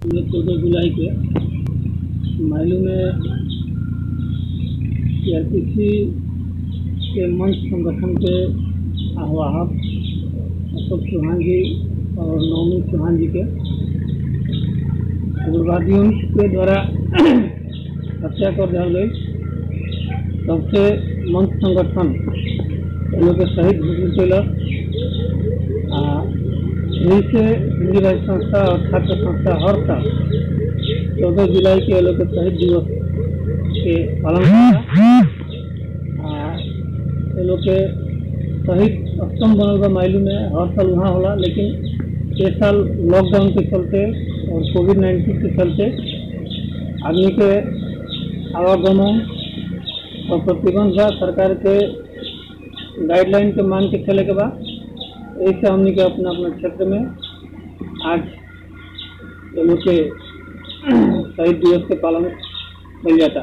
ये 14 जुलाई के मायलू में सीआरपीसी के मंच संगठन के आह्वायक अशोक चौहान जी और नवनीत चौहान जी के उग्रवादियों के द्वारा हत्या कर दिया गई। तब से मंच संगठन लोग शहीद घोषित यही से हिंदी भाषी संस्था और छात्र संस्था हर साल 14 जुलाई के लोग शहीद दिवस के पालन लोग के शहीद स्तंभ बनल बा मायलू में हर साल वहाँ होला, लेकिन इस साल लॉकडाउन के चलते और कोविड-19 के चलते आदमी के आवागमन और प्रतिबंध बा। सरकार के गाइडलाइन के मान के चले के बाद ऐसे हमने के अपना अपना क्षेत्र में आज ये लोग के शहीद दिवस के पालन मिल जाता।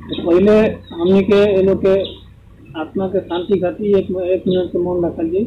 तो पहले हमने के ये लोग के आत्मा के शांति खातिर एक मिनट के मौन रखल जी।